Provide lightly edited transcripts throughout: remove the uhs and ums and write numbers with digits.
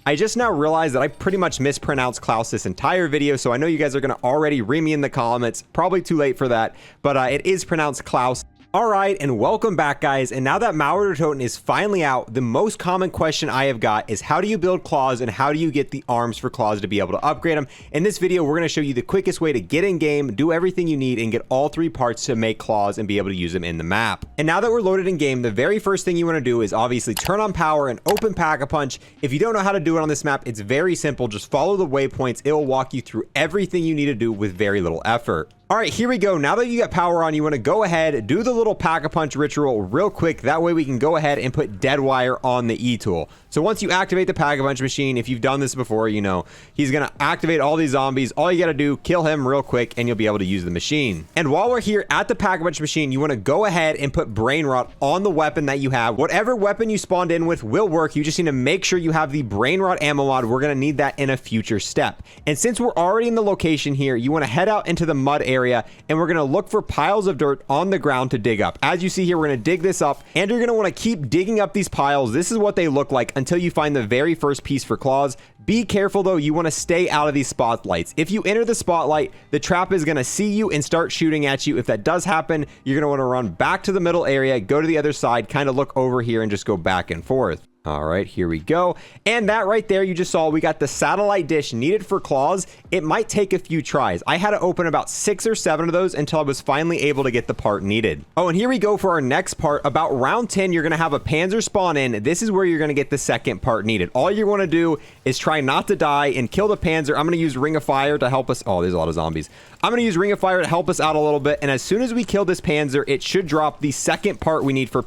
I just now realized that I pretty much mispronounced Klaus this entire video, so I know you guys are going to already read me in the comments. Probably too late for that, but it is pronounced Klaus. Alright, and welcome back, guys. And now that Mauer Der TOTEN is finally out, the most common question I have got is how do you build claws and how do you get the arms for claws to be able to upgrade them? In this video, we're going to show you the quickest way to get in game, do everything you need, and get all three parts to make claws and be able to use them in the map. And now that we're loaded in game, the very first thing you want to do is obviously turn on power and open Pack-a-Punch. If you don't know how to do it on this map, it's very simple. Just follow the waypoints. It will walk you through everything you need to do with very little effort. All right, here we go. Now that you got power on, you want to go ahead, do the little Pack-a-Punch ritual real quick. That way we can go ahead and put dead wire on the E tool. So once you activate the Pack-a-Punch machine, if you've done this before, you know, he's going to activate all these zombies. All you got to do, kill him real quick and you'll be able to use the machine. And while we're here at the Pack-a-Punch machine, you want to go ahead and put brain rot on the weapon that you have. Whatever weapon you spawned in with will work. You just need to make sure you have the brain rot ammo mod. We're going to need that in a future step. And since we're already in the location here, you want to head out into the mud area and we're going to look for piles of dirt on the ground to dig up. As you see here, we're going to dig this up and you're going to want to keep digging up these piles. This is what they look like until you find the very first piece for claws. Be careful though, you want to stay out of these spotlights. If you enter the spotlight, the trap is going to see you and start shooting at you. If that does happen, you're going to want to run back to the middle area, go to the other side, kind of look over here and just go back and forth. All right, here we go. And that right there, you just saw we got the satellite dish needed for claws. It might take a few tries. I had to open about 6 or 7 of those until I was finally able to get the part needed. Oh, and here we go for our next part. About round 10, you're going to have a panzer spawn in. This is where you're going to get the second part needed. All you want to do is try not to die and kill the panzer. I'm going to use Ring of Fire to help us. Oh, there's a lot of zombies. I'm going to use Ring of Fire to help us out a little bit. And as soon as we kill this panzer, it should drop the second part we need for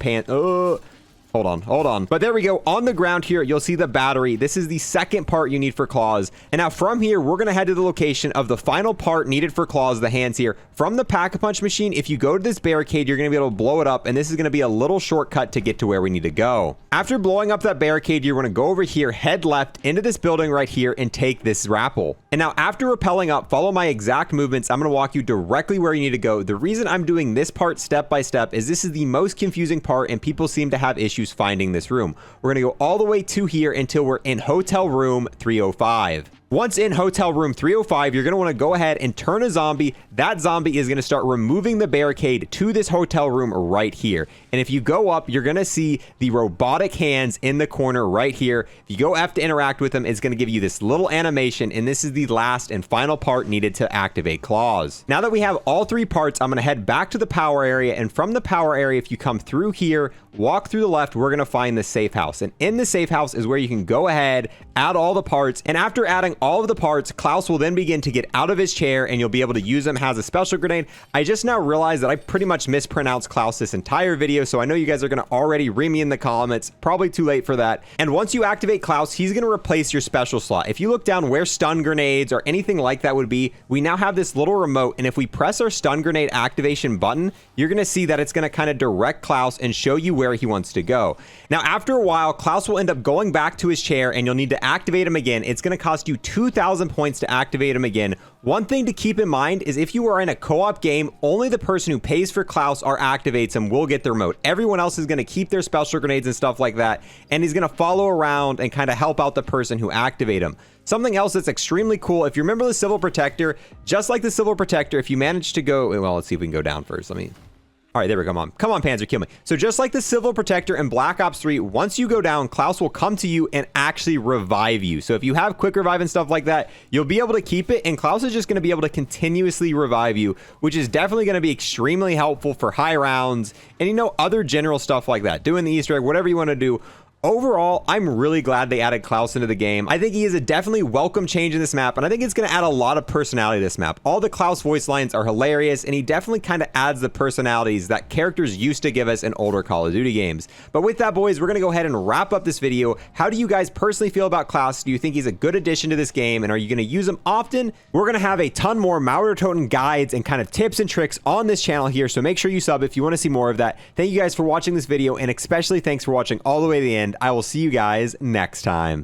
Hold on. But there we go. On the ground here, you'll see the battery. This is the second part you need for claws. And now from here, we're going to head to the location of the final part needed for claws, the hands here. From the Pack-a-Punch machine, if you go to this barricade, you're going to be able to blow it up. And this is going to be a little shortcut to get to where we need to go. After blowing up that barricade, you're going to go over here, head left into this building right here and take this rappel. And now after rappelling up, follow my exact movements. I'm going to walk you directly where you need to go. The reason I'm doing this part step by step is this is the most confusing part and people seem to have issues finding this room. We're going to go all the way to here until we're in hotel room 305. Once in hotel room 305, you're going to want to go ahead and turn a zombie. That zombie is going to start removing the barricade to this hotel room right here. And if you go up, you're going to see the robotic hands in the corner right here. If you go F to interact with them, it's going to give you this little animation. And this is the last and final part needed to activate claws. Now that we have all three parts, I'm going to head back to the power area. And from the power area, if you come through here, walk through the left, we're going to find the safe house. And in the safe house is where you can go ahead, add all the parts. And after adding all of the parts, Klaus will then begin to get out of his chair and you'll be able to use them as a special grenade. I just now realized that I pretty much mispronounced Klaus this entire video, so I know you guys are going to already read me in the comments. Probably too late for that. And once you activate Klaus, he's going to replace your special slot. If you look down where stun grenades or anything like that would be, we now have this little remote, and if we press our stun grenade activation button, you're going to see that it's going to kind of direct Klaus and show you where he wants to go. Now, after a while, Klaus will end up going back to his chair and you'll need to activate him again. It's going to cost you 2,000 points to activate him again. One thing to keep in mind is if you are in a co-op game, only the person who pays for Klaus or activates him will get the remote. Everyone else is going to keep their special grenades and stuff like that, and he's going to follow around and kind of help out the person who activate him. Something else that's extremely cool, if you remember the Civil Protector, just like the Civil Protector, if you manage to go, well, let's see if we can go down first. All right, there we go. Come on, Panzer, kill me. So just like the Civil Protector in Black Ops 3, once you go down, Klaus will come to you and actually revive you. So if you have quick revive and stuff like that, you'll be able to keep it, and Klaus is just going to be able to continuously revive you, which is definitely going to be extremely helpful for high rounds and, you know, other general stuff like that. Doing the Easter egg, whatever you want to do. Overall, I'm really glad they added Klaus into the game. I think he is a definitely welcome change in this map, and I think it's going to add a lot of personality to this map. All the Klaus voice lines are hilarious, and he definitely kind of adds the personalities that characters used to give us in older Call of Duty games. But with that, boys, we're going to go ahead and wrap up this video. How do you guys personally feel about Klaus? Do you think he's a good addition to this game, and are you going to use him often? We're going to have a ton more Mauer Der TOTEN guides and kind of tips and tricks on this channel here, so make sure you sub if you want to see more of that. Thank you guys for watching this video, and especially thanks for watching all the way to the end. I will see you guys next time.